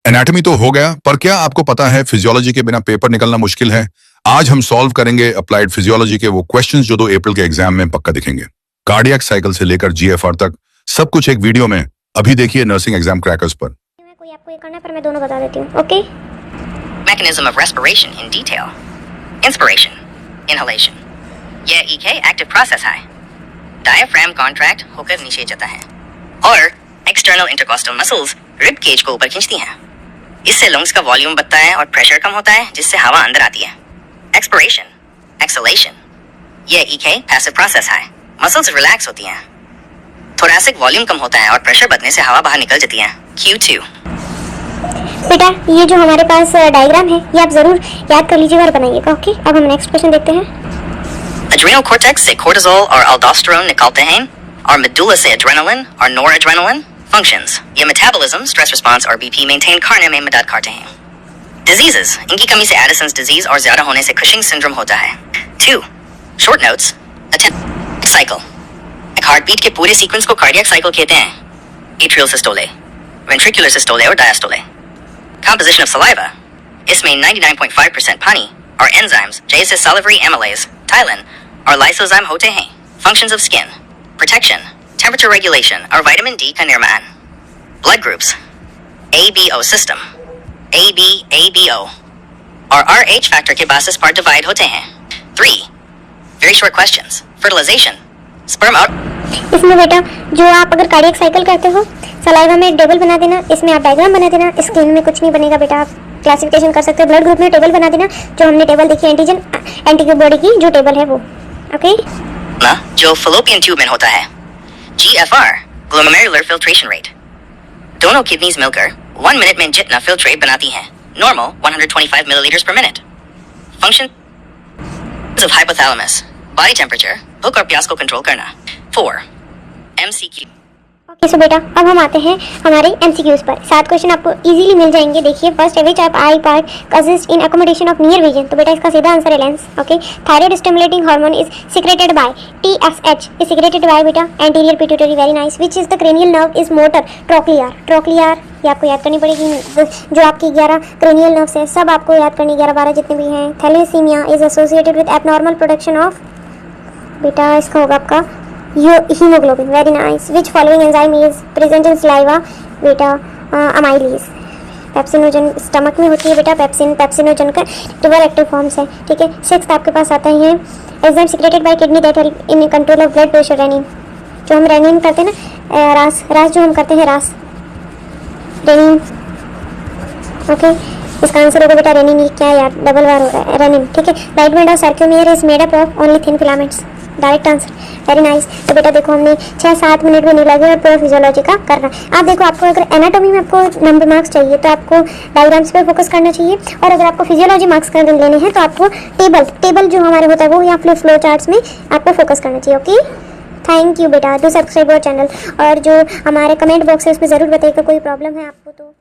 Anatomy तो हो गया, पर क्या आपको पता है फिजियोलॉजी के बिना पेपर निकलना मुश्किल है। आज हम सॉल्व करेंगे अप्लाइड फिजियोलॉजी के वो क्वेश्चंस जो 2 अप्रैल के एग्जाम में पक्का दिखेंगे। कार्डियक साइकिल से लेकर जीएफआर तक सब कुछ एक वीडियो में। अभी देखिए नर्सिंग एग्जाम क्रैकर्स पर। कोई आपको ये करना है, पर मैं दोनों बता देती हूँ। Okay. Mechanism of respiration in detail. Inspiration, inhalation. यह EK एक्टिव प्रोसेस है। डायफ्राम कॉन्ट्रैक्ट होकर नीचे जाता है और external intercostal muscles rib cage को ऊपर खींचती हैं। इससे लंग्स का वॉल्यूम बढ़ता है और प्रेशर कम होता है, जिससे हवा अंदर आती है। एक्सपिरेशन, एक्सलेशन, यह EK पैसिव प्रोसेस है। मसल्स रिलैक्स होती हैं। थोरैसिक वॉल्यूम कम होता है और प्रेशर बढ़ने से हवा बाहर निकल जाती है। Q2। बेटा ये जो हमारे पास डायग्राम है ये आप जरूर याद कर लीजिएगा और बनाइएगा। ओके, अब हम नेक्स्ट क्वेश्चन देखते हैं। एड्रेनल कॉर्टेक्स से कोर्टिसोल और अल्डोस्टेरोन निकलते हैं और मेडुला से एड्रेनलिन और नोरएड्रेनलिन फंक्शंस। ये मेटाबॉलिज्म, स्ट्रेस रिस्पांस और बीपी मेंटेन करने में मदद करते हैं। डिजीजेस, इनकी कमी से एडिसन्स डिजीज और ज्यादा होने से कुशिंग सिंड्रोम होता है। 2 शॉर्ट नोट्स। साइकिल, एक हार्टबीट के पूरे सीक्वेंस को कार्डियक साइकिल कहते हैं। एट्रियल सिस्टोले, वेंट्रिकुलर सिस्टोले और डायस्टोले। Composition of saliva, इसमें 99.5% पानी और एंजाइम्स जैसे salivary amylase, tylen और lysozyme होते हैं। Functions of skin, protection, temperature regulation और vitamin D का निर्माण। Blood groups, ABO system, AB, ABO और RH factor के basis पर divide होते हैं। 3 very short questions, fertilization, sperm out। इसमें बेटा जो आप अगर कार्डियक साइकिल करते हो, सलाइवा में एक टेबल बना देना, इसमें आप डायग्राम बना देना। स्किन में कुछ नहीं बनेगा बेटा, आप क्लासिफिकेशन कर सकते हो। ब्लड ग्रुप में टेबल बना देना, जो हमने टेबल देखी एंटीजन एंटीबॉडी की जो टेबल है वो। ओके ना जो फलोपियन ट्यूब में होता है। GFR, glomerular filtration rate. दोनों किडनीज मिलकर 1 मिनट में जितना फिल्ट्रेट बनाती हैं, नॉर्मल 125 मिलीलीटर्स पर minute. Function of hypothalamus, body temperature, भूख और प्यास को कंट्रोल करना। 4 MCQ। ओके सो बेटा अब हम आते हैं हमारे MCQs पर। 7 क्वेश्चन आपको इजीली मिल जाएंगे। देखिए, first which of eye part consist in accommodation of near vision. तो बेटा इसका सीधा आंसर है lens. Okay, thyroid stimulating hormone is secreted by TSH is secreted by बेटा anterior pituitary. Very nice. Which is the cranial nerve is motor trochlear. Trochlear ये आपको याद करनी पड़ेगी। जो आपकी 11 क्रेनियल नर्व्स है सब आपको याद करनी, 11-12 जितने भी हैं। Thalassemia is associated with abnormal production of beta इसका होगा आपका haemoglobin. Very nice. Which following enzyme is present in saliva बेटा अमाइलेज। पेप्सिनोजन स्टमक में होती है बेटा। पेप्सिनोजन का डबल एक्टिव फॉर्म्स है। ठीक है। 6th आपके पास आता है enzyme secreted by kidney that help in control of blood pressure. Renin जो हम रेनिन करते हैं ना, रास जो हम करते हैं रास रेनिन। ओके, इसका आंसर होगा बेटा रेनिन। ये क्या यार डबल बार हो रहा है रेनिन। ठीक है। Right band of sarcomere is made up of only thin filaments. Direct answer. Very nice. तो बेटा देखो हमने 6-7 मिनट में नहीं लगे और पूरा फिजियोलॉजी का करना। आप देखो, आपको अगर एनाटॉमी में आपको नंबर मार्क्स चाहिए तो आपको डायग्राम्स पे फोकस करना चाहिए, और अगर आपको फिजियोलॉजी मार्क्स लेने हैं तो आपको टेबल जो हमारे होता है वो या फिर फ्लो चार्ट्स में आपको फोकस करना चाहिए। ओके, थैंक यू बेटा। डू सब्सक्राइब अवर चैनल, और जो हमारे कमेंट बॉक्स है उसमें ज़रूर बताइएगा कोई प्रॉब्लम है आपको तो।